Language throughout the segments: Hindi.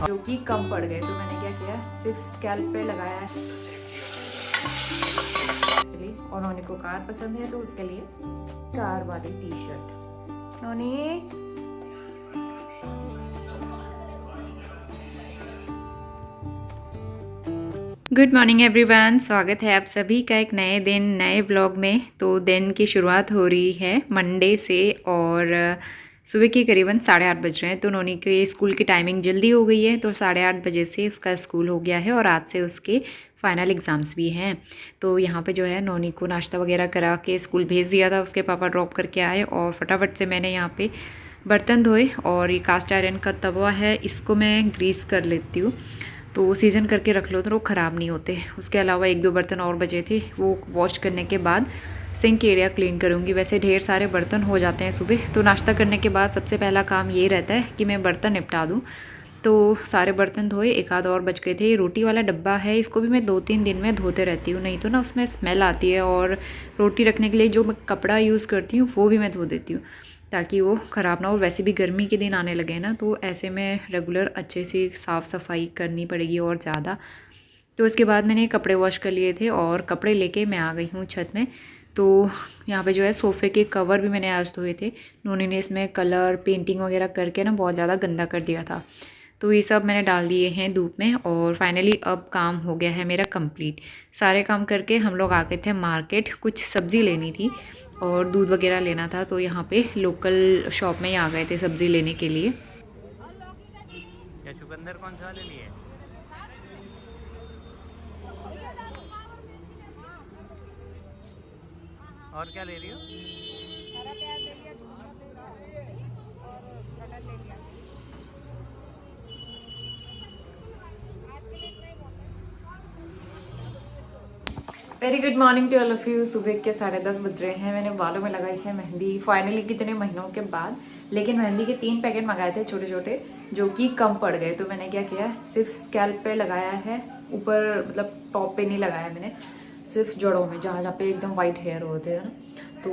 जो कि कम पड़ गए, तो मैंने क्या किया, सिर्फ स्कैल्प पे लगाया है। और नोनी को कार पसंद है तो उसके लिए कार वाली टी शर्ट। नोनी गुड मॉर्निंग एवरीवन, स्वागत है आप सभी का एक नए दिन नए व्लॉग में। तो दिन की शुरुआत हो रही है मंडे से और सुबह के करीबन 8:30 बज रहे हैं। तो नोनी के स्कूल की टाइमिंग जल्दी हो गई है, तो 8:30 बजे से उसका स्कूल हो गया है और आज से उसके फाइनल एग्ज़ाम्स भी हैं। तो यहाँ पे जो है नोनी को नाश्ता वगैरह करा के स्कूल भेज दिया था, उसके पापा ड्रॉप करके आए और फटाफट से मैंने यहाँ पे बर्तन धोए। और ये कास्ट आयरन का तवा है, इसको मैं ग्रीस कर लेती हूँ, तो सीज़न करके रख लो तो वो ख़राब नहीं होते। उसके अलावा 1-2 बर्तन और बचे थे, वो वॉश करने के बाद सिंक एरिया क्लीन करूँगी। वैसे ढेर सारे बर्तन हो जाते हैं सुबह, तो नाश्ता करने के बाद सबसे पहला काम ये रहता है कि मैं बर्तन निपटा दूँ। तो सारे बर्तन धोए, एक आध और बच गए थे। रोटी वाला डब्बा है, इसको भी मैं 2-3 दिन में धोते रहती हूँ, नहीं तो ना उसमें स्मेल आती है। और रोटी रखने के लिए जो मैं कपड़ा यूज़ करती हूँ वो भी मैं धो देती हूँ, ताकि वो ख़राब ना हो। वैसे भी गर्मी के दिन आने लगे ना, तो ऐसे में रेगुलर अच्छे से साफ़ सफाई करनी पड़ेगी और ज़्यादा। तो इसके बाद मैंने कपड़े वॉश कर लिए थे और कपड़े लेके मैं आ गई हूँ छत में। तो यहाँ पे जो है सोफ़े के कवर भी मैंने आज धोए थे। नोनी ने इसमें कलर पेंटिंग वगैरह करके ना बहुत ज़्यादा गंदा कर दिया था, तो ये सब मैंने डाल दिए हैं धूप में। और फाइनली अब काम हो गया है मेरा कंप्लीट। सारे काम करके हम लोग आ गए थे मार्केट, कुछ सब्ज़ी लेनी थी और दूध वगैरह लेना था। तो यहाँ पे लोकल शॉप में ही आ गए थे सब्ज़ी लेने के लिए। क्या चुकंदर कौन सा ले लिए? और क्या ले रही हो? हरा प्याज ले लिया, और कटहल ले लिया। Very good morning to all of you. सुबह के 10:30 बज रहे हैं। मैंने बालों में लगाई है मेहंदी फाइनली, कितने महीनों के बाद। लेकिन मेहंदी के 3 पैकेट मंगाए थे छोटे छोटे, जो कि कम पड़ गए। तो मैंने क्या किया, सिर्फ स्कैल्प पे लगाया है, ऊपर मतलब टॉप पे नहीं लगाया मैंने, सिर्फ जड़ों में, जहाँ जहाँ पे एकदम वाइट हेयर होते हैं ना। तो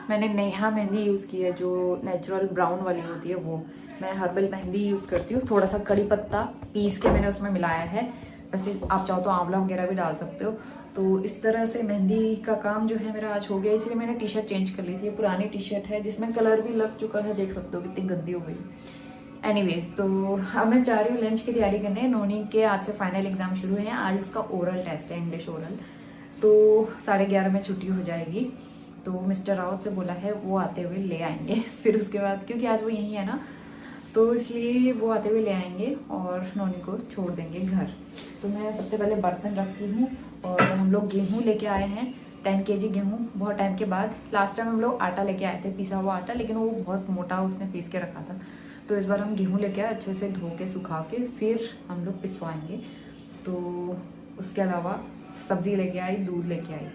मैंने नेहा मेहंदी यूज़ की है, जो नेचुरल ब्राउन वाली होती है वो। मैं हर्बल मेहंदी यूज़ करती हूँ। थोड़ा सा कड़ी पत्ता पीस के मैंने उसमें मिलाया है। वैसे आप चाहो तो आंवला वगैरह भी डाल सकते हो। तो इस तरह से मेहंदी का काम जो है मेरा आज हो गया। इसलिए मैंने टी शर्ट चेंज कर ली थी, पुरानी टी शर्ट है जिसमें कलर भी लग चुका है, देख सकते हो कितनी गंदी हो गई। एनीवेज, तो अब मैं जा रही हूँ लंच की तैयारी करने। नोनी के आज से फाइनल एग्जाम शुरू है, आज उसका ओरल टेस्ट है, इंग्लिश ओरल। तो 11:30 में छुट्टी हो जाएगी। तो मिस्टर राउत से बोला है वो आते हुए ले आएंगे। फिर उसके बाद, क्योंकि आज वो यहीं है ना, तो इसलिए वो आते हुए ले आएंगे और नोनी को छोड़ देंगे घर। तो मैं सबसे पहले बर्तन रखती हूँ। और हम लोग गेहूँ लेके आए हैं, 10 kg गेहूँ, बहुत टाइम के बाद। लास्ट टाइम हम लोग आटा लेके आए थे, पिसा हुआ आटा, लेकिन वो बहुत मोटा उसने पीस के रखा था। तो इस बार हम गेहूँ लेके आए, अच्छे से धो के सुखा के फिर हम लोग पिसवाएंगे। तो उसके अलावा सब्ज़ी लेके आई, दूध लेके आई,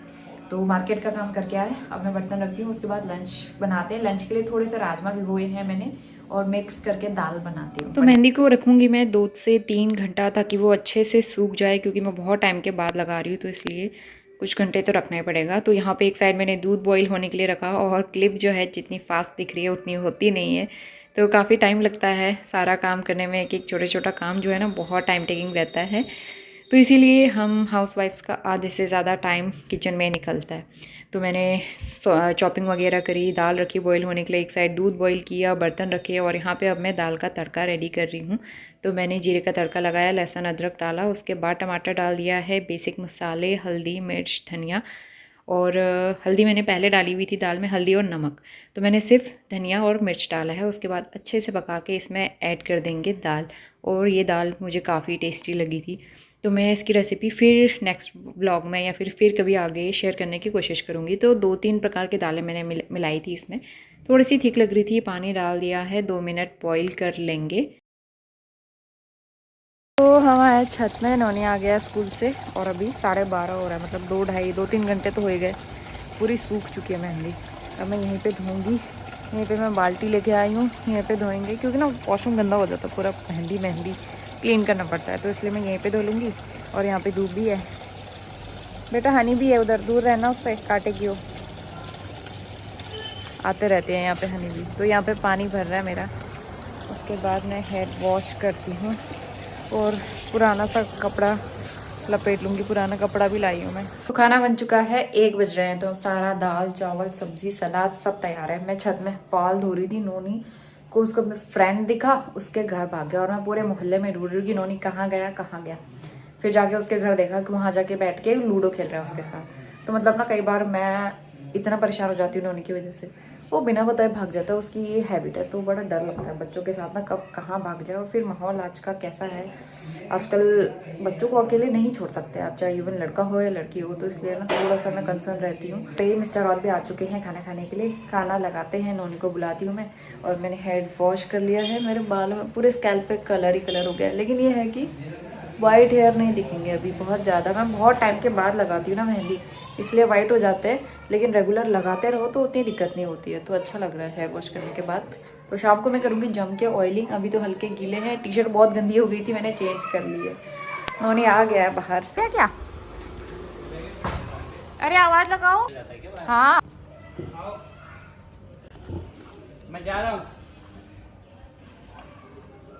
तो मार्केट का काम करके आए। अब मैं बर्तन रखती हूँ, उसके बाद लंच बनाते हैं। लंच के लिए थोड़े से राजमा भिगोए हैं मैंने और मिक्स करके दाल बनाती हूँ। तो मेहंदी को रखूँगी मैं 2 से 3 घंटा, ताकि वो अच्छे से सूख जाए, क्योंकि मैं बहुत टाइम के बाद लगा रही हूँ, तो इसलिए कुछ घंटे तो रखना ही पड़ेगा। तो यहाँ पे एक साइड मैंने दूध बॉईल होने के लिए रखा, और क्लिप जो है जितनी फास्ट दिख रही है उतनी होती नहीं है, तो काफ़ी टाइम लगता है सारा काम करने में। एक एक छोटा छोटा काम जो है ना बहुत टाइम टेकिंग रहता है, तो इसीलिए हम हाउसवाइफ्स का आधे से ज़्यादा टाइम किचन में निकलता है। तो मैंने चॉपिंग वगैरह करी, दाल रखी बॉईल होने के लिए, एक साइड दूध बॉईल किया, बर्तन रखे, और यहाँ पे अब मैं दाल का तड़का रेडी कर रही हूँ। तो मैंने जीरे का तड़का लगाया, लहसुन अदरक डाला, उसके बाद टमाटर डाल दिया है, बेसिक मसाले, हल्दी, मिर्च, धनिया। और हल्दी मैंने पहले डाली हुई थी दाल में, हल्दी और नमक। तो मैंने सिर्फ धनिया और मिर्च डाला है। उसके बाद अच्छे से पका के इसमें ऐड कर देंगे दाल। और ये दाल मुझे काफ़ी टेस्टी लगी थी। तो मैं इसकी रेसिपी फिर नेक्स्ट व्लॉग में या फिर कभी आगे शेयर करने की कोशिश करूँगी। तो 2-3 प्रकार की दालें मैंने मिलाई थी इसमें। थोड़ी सी थिक लग रही थी, पानी डाल दिया है, 2 मिनट बॉईल कर लेंगे। तो हम आए छत में, नोनी आ गया स्कूल से और अभी 12:30 हो रहा है, मतलब 2-2.5 घंटे तो हो ही गए। पूरी सूख चुकी है मेहंदी। अब मैं यहीं पे धोऊंगी। यहीं पे मैं बाल्टी लेके आई हूँ, यहीं पे धोएंगे, क्योंकि ना वॉशरूम गंदा हो जाता है, पूरा मेहंदी क्लीन करना पड़ता है। तो इसलिए मैं यहीं पे धो लूँगी। और यहाँ पे धूप भी है, बेटा हनी भी है उधर, दूर रहना उससे, काटेगी वो। आते रहते हैं यहाँ पे हनी भी। तो यहाँ पे पानी भर रहा है मेरा। उसके बाद मैं हेड वॉश करती हूँ। और पुराना सा कपड़ा लपेट लूँगी, पुराना कपड़ा भी लाई हूँ मैं। तो खाना बन चुका है, 1 बज रहे हैं, तो सारा दाल चावल सब्जी सलाद सब तैयार है। मैं छत में बाल धो रही थी, नोनी को उसको अपना फ्रेंड दिखा, उसके घर भाग गया और मैं पूरे मोहल्ले में ढूंढ रही हूँ कि नोनी कहाँ गया कहाँ गया। फिर जाके उसके घर देखा कि वहाँ जाके बैठ के लूडो खेल रहा है उसके साथ। तो मतलब ना कई बार मैं इतना परेशान हो जाती हूँ नोनी की वजह से, वो बिना बताए भाग जाता है, उसकी ये हैबिट है। तो बड़ा डर लगता है बच्चों के साथ ना, कब कहाँ भाग जाए। और फिर माहौल आज का कैसा है, आजकल बच्चों को अकेले नहीं छोड़ सकते आप, चाहे इवन लड़का हो या लड़की हो। तो इसलिए ना थोड़ा सा मैं कंसर्न रहती हूँ। तो ये मिस्टर और भी आ चुके हैं खाना खाने के लिए, खाना लगाते हैं, नोनी को बुलाती हूँ मैं। और मैंने हेड वॉश कर लिया है, मेरे बाल में पूरे स्कैल्प पे कलर ही कलर हो गया है। लेकिन ये है कि वाइट हेयर नहीं दिखेंगे अभी बहुत ज़्यादा। मैं बहुत टाइम के बाद लगाती हूँ ना मेहंदी, इसलिए वाइट हो जाते हैं। लेकिन रेगुलर लगाते रहो तो उतनी दिक्कत नहीं होती है, तो अच्छा लग रहा है हेयर वॉश करने के बाद। तो शाम को मैं करूँगी जम के ऑयलिंग। अभी तो हल्के गीले हैं, टी शर्ट बहुत गंदी हो गई थी, मैंने चेंज कर ली है। नोनी आ गया है बाहर। क्या अरे आवाज़ लगाओ। हाँ मैं जा रहा हूँ।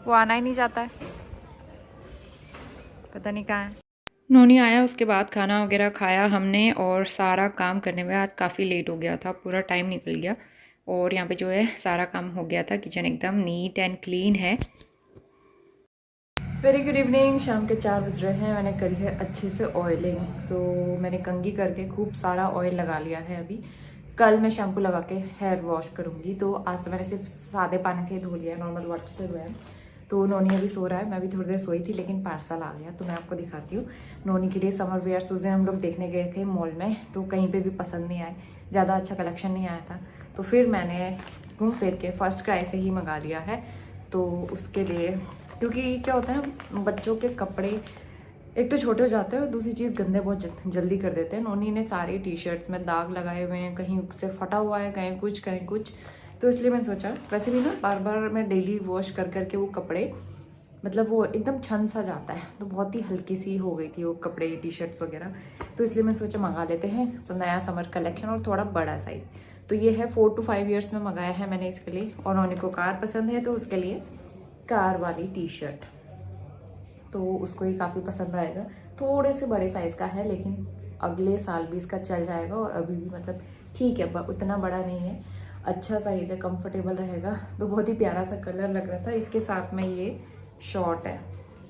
वो आना ही नहीं चाहता है, पता नहीं कहाँ है। नोनी आया, उसके बाद खाना वगैरह खाया हमने, और सारा काम करने में आज काफ़ी लेट हो गया था, पूरा टाइम निकल गया। और यहाँ पे जो है सारा काम हो गया था, किचन एकदम नीट एंड क्लीन है। वेरी गुड इवनिंग, शाम के 4 बज रहे हैं। मैंने करी है अच्छे से ऑयलिंग, तो मैंने कंघी करके खूब सारा ऑयल लगा लिया है। अभी कल मैं शैम्पू लगा के हेयर वॉश करूँगी। तो आज तो मैंने सिर्फ सादे पानी से ही धो लिया है, नॉर्मल वाटर से धोया है। तो नोनी अभी सो रहा है, मैं भी थोड़ी देर सोई थी, लेकिन पार्सल आ गया तो मैं आपको दिखाती हूँ। नोनी के लिए समर वेयर्स उस दिन हम लोग देखने गए थे मॉल में, तो कहीं पे भी पसंद नहीं आए, ज़्यादा अच्छा कलेक्शन नहीं आया था। तो फिर मैंने घूम फिर के फर्स्ट क्राई से ही मंगा लिया है। तो उसके लिए, क्योंकि क्या होता है ना, बच्चों के कपड़े एक तो छोटे हो जाते हैं और दूसरी चीज़ गंदे बहुत जल्दी कर देते हैं। नोनी ने सारी टी शर्ट्स में दाग लगाए हुए हैं, कहीं से फटा हुआ है, कहीं कुछ कहीं कुछ। तो इसलिए मैंने सोचा, वैसे भी ना बार बार मैं डेली वॉश कर करके वो कपड़े, मतलब वो एकदम छन सा जाता है, तो बहुत ही हल्की सी हो गई थी वो कपड़े टी शर्ट्स वगैरह। तो इसलिए मैंने सोचा मंगा लेते हैं तो नया समर कलेक्शन, और थोड़ा बड़ा साइज़। तो ये है 4 to 5 ईयर्स में मंगाया है मैंने इसके लिए। और नोनी को कार पसंद है, तो उसके लिए कार वाली टी शर्ट, तो उसको ये काफ़ी पसंद आएगा। थोड़े से बड़े साइज़ का है, लेकिन अगले साल भी इसका चल जाएगा। और अभी भी मतलब ठीक है, उतना बड़ा नहीं है, अच्छा साइज़ है, कंफर्टेबल रहेगा। तो बहुत ही प्यारा सा कलर लग रहा था। इसके साथ में ये शॉर्ट है,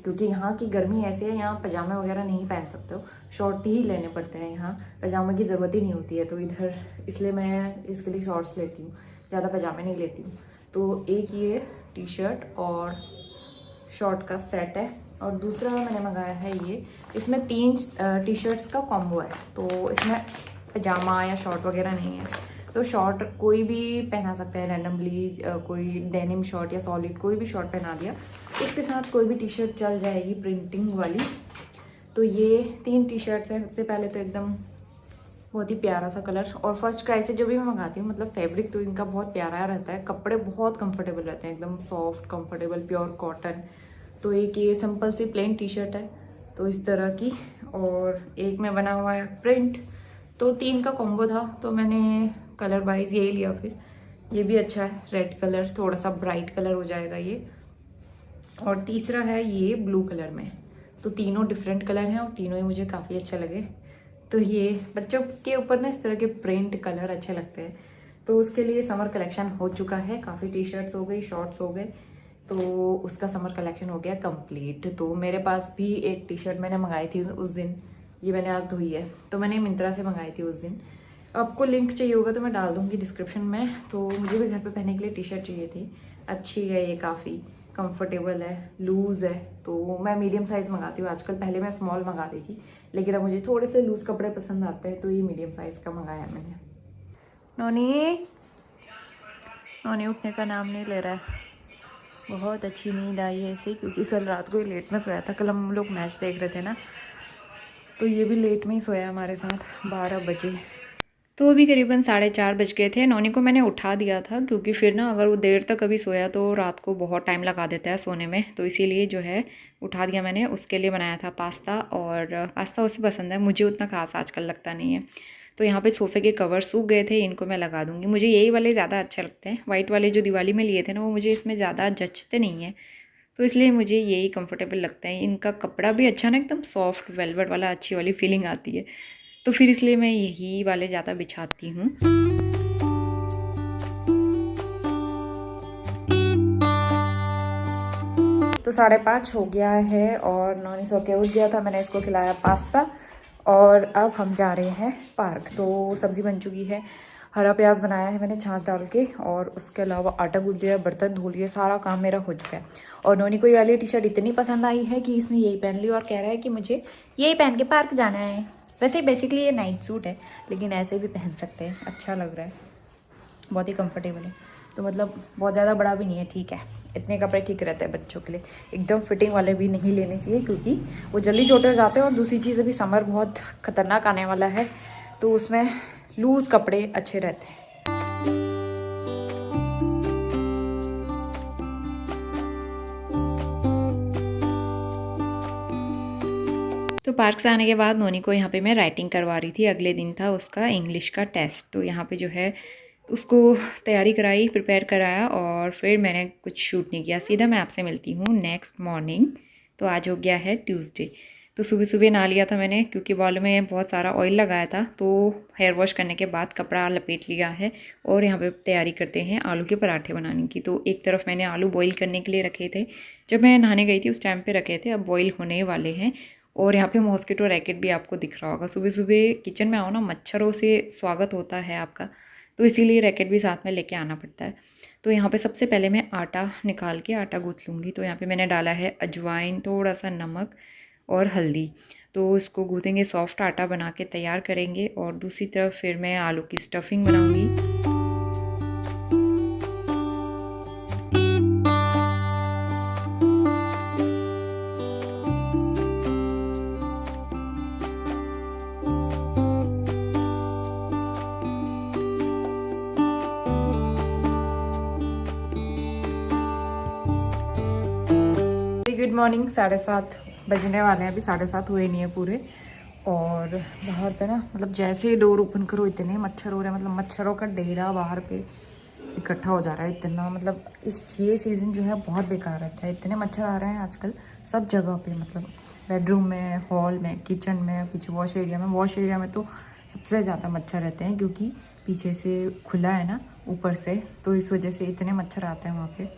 क्योंकि यहाँ की गर्मी ऐसी है, यहाँ पजामे वगैरह नहीं पहन सकते हो, शॉर्ट ही लेने पड़ते हैं, यहाँ पजामे की ज़रूरत ही नहीं होती है। तो इधर इसलिए मैं इसके लिए शॉर्ट्स लेती हूँ, ज़्यादा पजामे नहीं लेती हूँ। तो एक ये टी शर्ट और शॉर्ट का सेट है, और दूसरा मैंने मंगाया है ये, इसमें 3 टी शर्ट्स का कॉम्बो है। तो इसमें पजामा या शॉर्ट वगैरह नहीं है, तो शॉर्ट कोई भी पहना सकता है रैंडमली, कोई डेनिम शॉर्ट या सॉलिड कोई भी शॉर्ट पहना दिया, इसके साथ कोई भी टी शर्ट चल जाएगी प्रिंटिंग वाली। तो ये 3 टी शर्ट्स हैं। सबसे पहले तो एकदम बहुत ही प्यारा सा कलर, और फर्स्ट क्राई से जो भी मैं मंगाती हूँ, मतलब फैब्रिक तो इनका बहुत प्यारा रहता है, कपड़े बहुत कंफर्टेबल रहते हैं, एकदम सॉफ्ट कंफर्टेबल प्योर कॉटन। तो एक ये सिंपल सी प्लेन टी शर्ट है, तो इस तरह की, और एक में बना हुआ है प्रिंट। तो 3 का कॉम्बो था, तो मैंने कलर वाइज यही लिया। फिर ये भी अच्छा है, रेड कलर, थोड़ा सा ब्राइट कलर हो जाएगा ये। और तीसरा है ये ब्लू कलर में। तो तीनों डिफरेंट कलर हैं और तीनों ही मुझे काफ़ी अच्छे लगे। तो ये बच्चों के ऊपर ना इस तरह के प्रिंट कलर अच्छे लगते हैं। तो उसके लिए समर कलेक्शन हो चुका है, काफ़ी टी शर्ट्स हो गई, शॉर्ट्स हो गए, तो उसका समर कलेक्शन हो गया कंप्लीट। तो मेरे पास भी एक टी शर्ट मैंने मंगाई थी उस दिन, ये मैंने आज धोई है, तो मैंने मिंत्रा से मंगाई थी उस दिन। आपको लिंक चाहिए होगा तो मैं डाल दूँगी डिस्क्रिप्शन में। तो मुझे भी घर पे पहनने के लिए टी शर्ट चाहिए थी, अच्छी है ये, काफ़ी कंफर्टेबल है, लूज़ है। तो मैं मीडियम साइज़ मंगाती हूँ आजकल, पहले मैं स्मॉल मंगा रही थी, लेकिन अब मुझे थोड़े से लूज़ कपड़े पसंद आते हैं, तो ये मीडियम साइज़ का मंगाया मैंने। नोनी उठने का नाम नहीं ले रहा है, बहुत अच्छी नींद आई है इसे, क्योंकि कल रात को ही लेट में सोया था। कल हम लोग मैच देख रहे थे ना, तो ये भी लेट में ही सोया हमारे साथ, 12 बजे। तो अभी करीबन 4:30 बज गए थे। नोनी को मैंने उठा दिया था, क्योंकि फिर ना अगर वो देर तक अभी सोया तो रात को बहुत टाइम लगा देता है सोने में, तो इसीलिए जो है उठा दिया मैंने। उसके लिए बनाया था पास्ता, और पास्ता उसे पसंद है, मुझे उतना खास आजकल लगता नहीं है। तो यहाँ पे सोफ़े के कवर सूख गए थे, इनको मैं लगा दूँगी। मुझे यही वाले ज़्यादा अच्छे लगते हैं, वाइट वाले जो दिवाली में लिए थे ना, वो मुझे इसमें ज़्यादा जचते नहीं है, तो इसलिए मुझे यही कंफर्टेबल लगता है। इनका कपड़ा भी अच्छा ना, एकदम सॉफ्ट वेलवेट वाला, अच्छी वाली फीलिंग आती है, तो फिर इसलिए मैं यही वाले ज़्यादा बिछाती हूँ। तो 5:30 हो गया है और नॉनी सो के उठ गया था। मैंने इसको खिलाया पास्ता और अब हम जा रहे हैं पार्क। तो सब्ज़ी बन चुकी है, हरा प्याज बनाया है मैंने छाछ डाल के, और उसके अलावा आटा गूंथ लिया, बर्तन धो लिए, सारा काम मेरा हो चुका है। और नोनी को ये वाली टी शर्ट इतनी पसंद आई है कि इसने यही पहन ली और कह रहा है कि मुझे यही पहन के पार्क जाना है। वैसे बेसिकली ये नाइट सूट है, लेकिन ऐसे भी पहन सकते हैं, अच्छा लग रहा है, बहुत ही कंफर्टेबल है। तो मतलब बहुत ज़्यादा बड़ा भी नहीं है, ठीक है, इतने कपड़े ठीक रहते हैं बच्चों के लिए। एकदम फिटिंग वाले भी नहीं लेने चाहिए क्योंकि वो जल्दी छोटे हो जाते हैं। और दूसरी चीज़, अभी समर बहुत ख़तरनाक आने वाला है, तो उसमें लूज़ कपड़े अच्छे रहते हैं। तो पार्क से आने के बाद नोनी को यहाँ पे मैं राइटिंग करवा रही थी। अगले दिन था उसका इंग्लिश का टेस्ट, तो यहाँ पे जो है उसको तैयारी कराई, प्रिपेयर कराया, और फिर मैंने कुछ शूट नहीं किया, सीधा मैं आपसे मिलती हूँ नेक्स्ट मॉर्निंग। तो आज हो गया है ट्यूसडे। तो सुबह सुबह नहा लिया था मैंने क्योंकि बालों में बहुत सारा ऑयल लगाया था। तो हेयर वॉश करने के बाद कपड़ा लपेट लिया है और यहाँ पे तैयारी करते हैं आलू के पराठे बनाने की। तो एक तरफ मैंने आलू बॉईल करने के लिए रखे थे, जब मैं नहाने गई थी उस टाइम पे रखे थे, अब बॉईल होने वाले हैं। और यहाँ पे मॉस्किटो रैकेट भी आपको दिख रहा होगा। सुबह सुबह किचन में आओ ना, मच्छरों से स्वागत होता है आपका, तो इसीलिए रैकेट भी साथ में लेके आना पड़ता है। तो यहाँ पे सबसे पहले मैं आटा निकाल के आटा गूँथ लूँगी। तो यहाँ पे मैंने डाला है अजवाइन, थोड़ा सा नमक और हल्दी। तो इसको गूँथेंगे, सॉफ्ट आटा बना के तैयार करेंगे। और दूसरी तरफ फिर मैं आलू की स्टफिंग बनाऊँगी। गुड मॉर्निंग, 7:30 बजने वाले हैं, अभी 7:30 हुए नहीं है पूरे। और बाहर पे ना, मतलब जैसे ही डोर ओपन करो इतने मच्छर हो रहे हैं, मतलब मच्छरों का डेरा बाहर पे इकट्ठा हो जा रहा है इतना। मतलब ये सीज़न जो है बहुत बेकार रहता है, इतने मच्छर आ रहे हैं आजकल सब जगह पे, मतलब बेडरूम में, हॉल में, किचन में, पीछे वॉश एरिया में। वॉश एरिया में तो सबसे ज़्यादा मच्छर रहते हैं क्योंकि पीछे से खुला है ना ऊपर से, तो इस वजह से इतने मच्छर आते हैं वहाँ पे।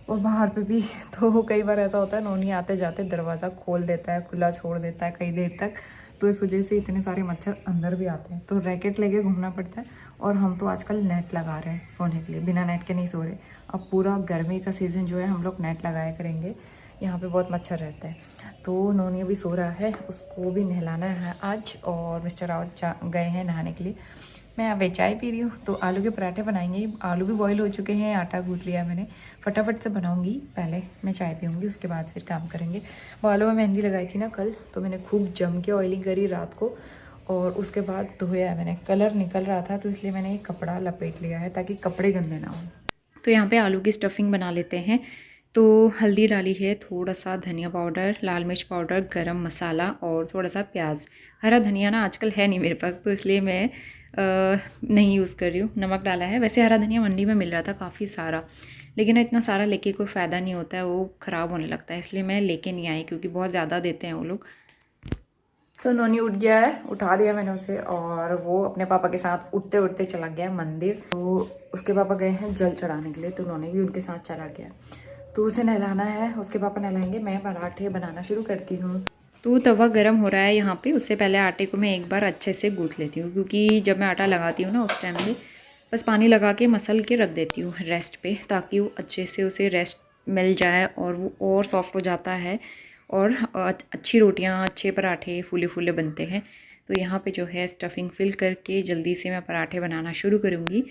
और बाहर पे भी तो कई बार ऐसा होता है, नोनी आते जाते दरवाज़ा खोल देता है, खुला छोड़ देता है कई देर तक, तो इस वजह से इतने सारे मच्छर अंदर भी आते हैं। तो रैकेट लेके घूमना पड़ता है। और हम तो आजकल नेट लगा रहे हैं सोने के लिए, बिना नेट के नहीं सो रहे। अब पूरा गर्मी का सीज़न जो है हम लोग नेट लगाया करेंगे, यहाँ पे बहुत मच्छर रहता है। तो नोनी अभी सो रहा है, उसको भी नहलाना है आज। और मिस्टर रावत गए हैं नहाने के लिए। मैं अभी चाय पी रही हूँ। तो आलू के पराठे बनाएंगे, आलू भी बॉईल हो चुके हैं, आटा गूँथ लिया मैंने, फटाफट से बनाऊंगी। पहले मैं चाय पीऊँगी, उसके बाद फिर काम करेंगे। बालों में मेहंदी लगाई थी ना कल, तो मैंने खूब जम के ऑयलिंग करी रात को, और उसके बाद धोया है मैंने। कलर निकल रहा था तो इसलिए मैंने एक कपड़ा लपेट लिया है ताकि कपड़े गंदे ना हों। तो यहाँ पे आलू की स्टफिंग बना लेते हैं। तो हल्दी डाली है, थोड़ा सा धनिया पाउडर, लाल मिर्च पाउडर, गरम मसाला और थोड़ा सा प्याज। हरा धनिया ना आजकल है नहीं मेरे पास, तो इसलिए मैं नहीं यूज़ कर रही हूँ। नमक डाला है, वैसे हरा धनिया मंडी में मिल रहा था काफ़ी सारा, लेकिन इतना सारा लेके कोई फ़ायदा नहीं होता है, वो ख़राब होने लगता है, इसलिए मैं लेके नहीं आई क्योंकि बहुत ज़्यादा देते हैं वो लोग। तो नोनी उठ गया है, उठा दिया मैंने उसे, और वो अपने पापा के साथ उठते उठते चला गया मंदिर। तो उसके पापा गए हैं जल चढ़ाने के लिए, तो नोनी भी उनके साथ चला गया। तो उसे नहलाना है, उसके पापा नहलाएंगे, मैं पराठे बनाना शुरू करती हूँ। तो तवा गरम हो रहा है यहाँ पे। उससे पहले आटे को मैं एक बार अच्छे से गूँथ लेती हूँ, क्योंकि जब मैं आटा लगाती हूँ ना उस टाइम पे बस पानी लगा के मसल के रख देती हूँ रेस्ट पे, ताकि वो अच्छे से उसे रेस्ट मिल जाए और वो और सॉफ्ट हो जाता है और अच्छी रोटियाँ, अच्छे पराठे फूले फूले बनते हैं। तो यहाँ पे जो है स्टफिंग फिल करके जल्दी से मैं पराठे बनाना शुरू करूँगी।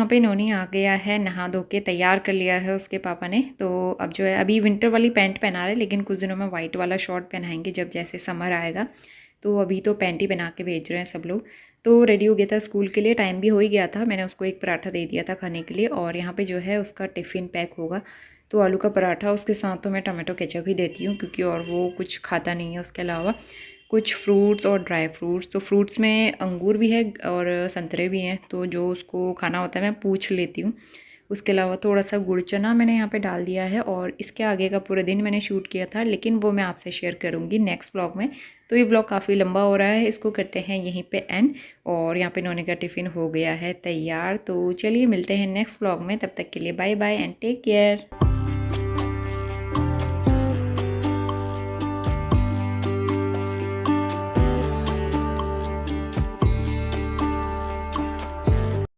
पे नोनी आ गया है, नहा धो के तैयार कर लिया है उसके पापा ने। तो अब जो है अभी विंटर वाली पैंट पहना रहे, लेकिन कुछ दिनों में वाइट वाला शॉर्ट पहनाएंगे जब जैसे समर आएगा। तो अभी तो पैंट ही पहना के भेज रहे हैं सब लोग। तो रेडी हो गया था स्कूल के लिए, टाइम भी हो ही गया था। मैंने उसको एक पराठा दे दिया था खाने के लिए, और यहाँ पे जो है उसका टिफ़िन पैक होगा। तो आलू का पराठा, उसके साथ तो मैं टमाटो केचप ही देती हूँ क्योंकि और वो कुछ खाता नहीं है। उसके अलावा कुछ फ्रूट्स और ड्राई फ्रूट्स। तो फ्रूट्स में अंगूर भी है और संतरे भी हैं, तो जो उसको खाना होता है मैं पूछ लेती हूँ। उसके अलावा थोड़ा सा गुड़ चना मैंने यहाँ पे डाल दिया है, और इसके आगे का पूरा दिन मैंने शूट किया था, लेकिन वो मैं आपसे शेयर करूँगी नेक्स्ट व्लॉग में। तो ये व्लॉग काफ़ी लंबा हो रहा है, इसको करते हैं यहीं पे एंड। और यहाँ पे नोनी का टिफ़िन हो गया है तैयार। तो चलिए मिलते हैं नेक्स्ट व्लॉग में, तब तक के लिए bye bye and take care.